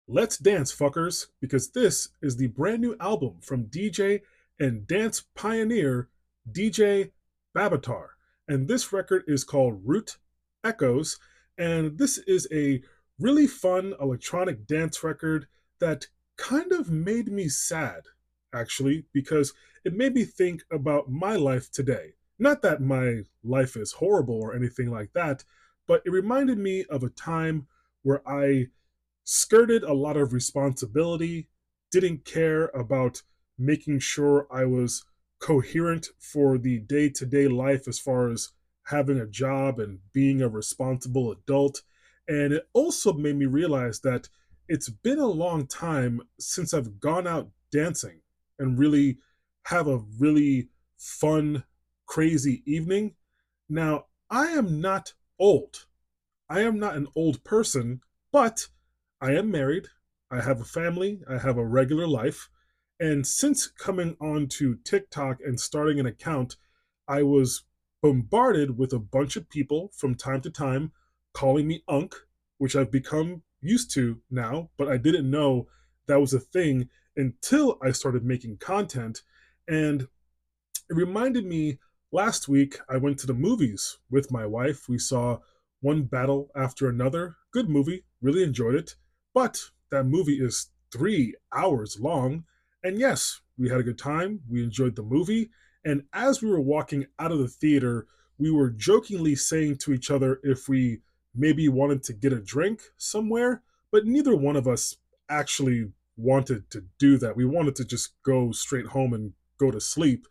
Let's dance, fuckers, because this is the brand new album from DJ and dance pioneer DJ Babatr. And this record is called Root Echoes. And this is a really fun electronic dance record that kind of made me sad, actually, because it made me think about my life today. Not that my life is horrible or anything like that, but it reminded me of a time where I skirted a lot of responsibility, didn't care about making sure I was coherent for the day to day life as far as having a job and being a responsible adult. And it also made me realize that it's been a long time since I've gone out dancing and really have a really fun, crazy evening. Now, I am not old. I am not an old person, but I am married. I have a family. I have a regular life. And since coming on to TikTok and starting an account, I was bombarded with a bunch of people from time to time calling me Unc, which I've become used to now, but I didn't know that was a thing until I started making content. And it reminded me last week I went to the movies with my wife. We saw one battle after another. Good movie, really enjoyed it. But that movie is 3 hours long. And yes, we had a good time. We enjoyed the movie. And as we were walking out of the theater, we were jokingly saying to each other if we maybe wanted to get a drink somewhere, but neither one of us actually wanted to do that. We wanted to just go straight home and go to sleep.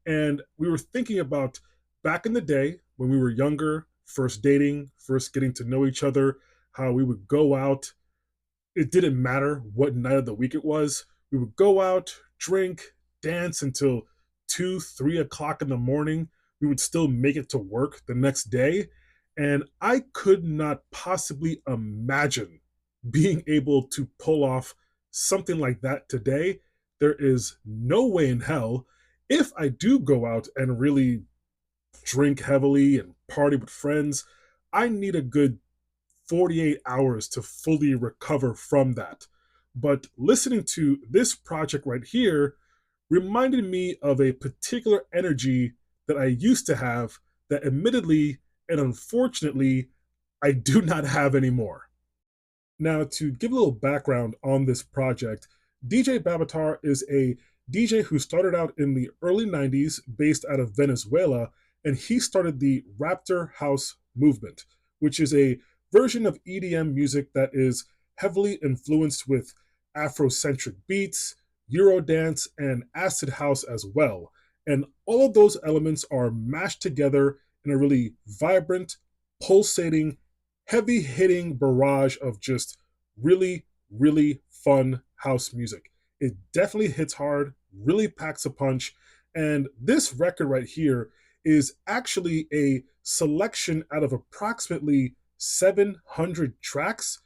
And we were thinking about back in the day when we were younger, first dating, first getting to know each other, how we would go out. It didn't matter what night of the week it was. We would go out, drink, dance until 2, 3 o'clock in the morning. We would still make it to work the next day. And I could not possibly imagine being able to pull off something like that today. There is no way in hell if I do go out and really drink heavily and party with friends, I need a good 48 hours to fully recover from that. But listening to this project right here reminded me of a particular energy that I used to have that admittedly and unfortunately I do not have anymore. Now, to give a little background on this project, DJ Babatr is a DJ who started out in the early 90s based out of Venezuela, and he started the Raptor House movement, which is a version of EDM music that is heavily influenced with Afrocentric beats, Eurodance, and acid house as well. And all of those elements are mashed together in a really vibrant, pulsating, heavy hitting barrage of just really, really fun house music. It definitely hits hard, really packs a punch. And this record right here is actually a selection out of approximately 700 tracks,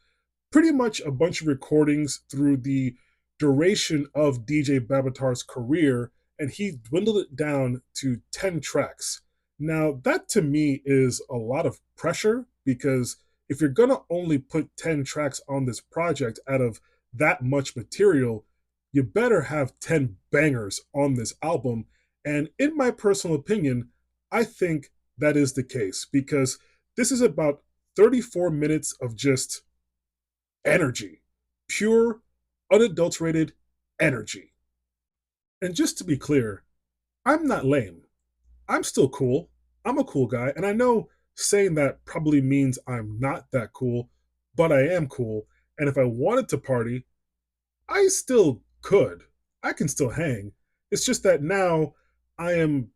pretty much a bunch of recordings through the duration of DJ Babatar's career, and he dwindled it down to 10 tracks. Now, that to me is a lot of pressure because if you're gonna only put 10 tracks on this project out of that much material, you better have 10 bangers on this album. And in my personal opinion, I think that is the case because this is about 34 minutes of just energy, pure, unadulterated energy. And just to be clear, I'm not lame. I'm still cool. I'm a cool guy. And I know saying that probably means I'm not that cool, but I am cool. And if I wanted to party, I still could. I can still hang. It's just that now I am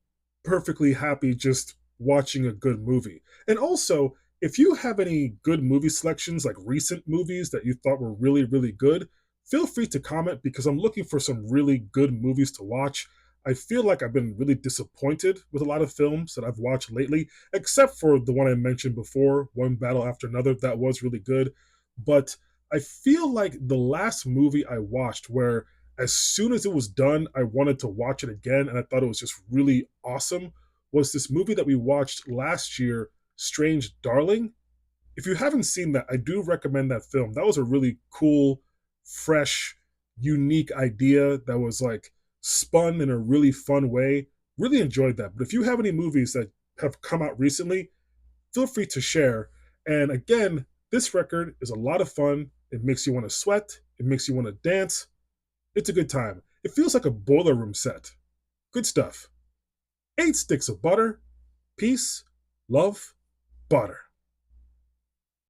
perfectly happy just watching a good movie. And also, if you have any good movie selections, like recent movies that you thought were really, really good, feel free to comment because I'm looking for some really good movies to watch. I feel like I've been really disappointed with a lot of films that I've watched lately, except for the one I mentioned before, One Battle After Another. That was really good. But I feel like the last movie I watched, where as soon as it was done, I wanted to watch it again, and I thought it was just really awesome, was this movie that we watched last year, Strange Darling. If you haven't seen that, I do recommend that film. That was a really cool fresh, unique idea that was like spun in a really fun way. Really enjoyed that. But if you have any movies that have come out recently, feel free to share. And again, this record is a lot of fun. It makes you want to sweat, it makes you want to dance. It's a good time. It feels like a boiler room set. Good stuff. 8 sticks of butter. Peace, love, butter.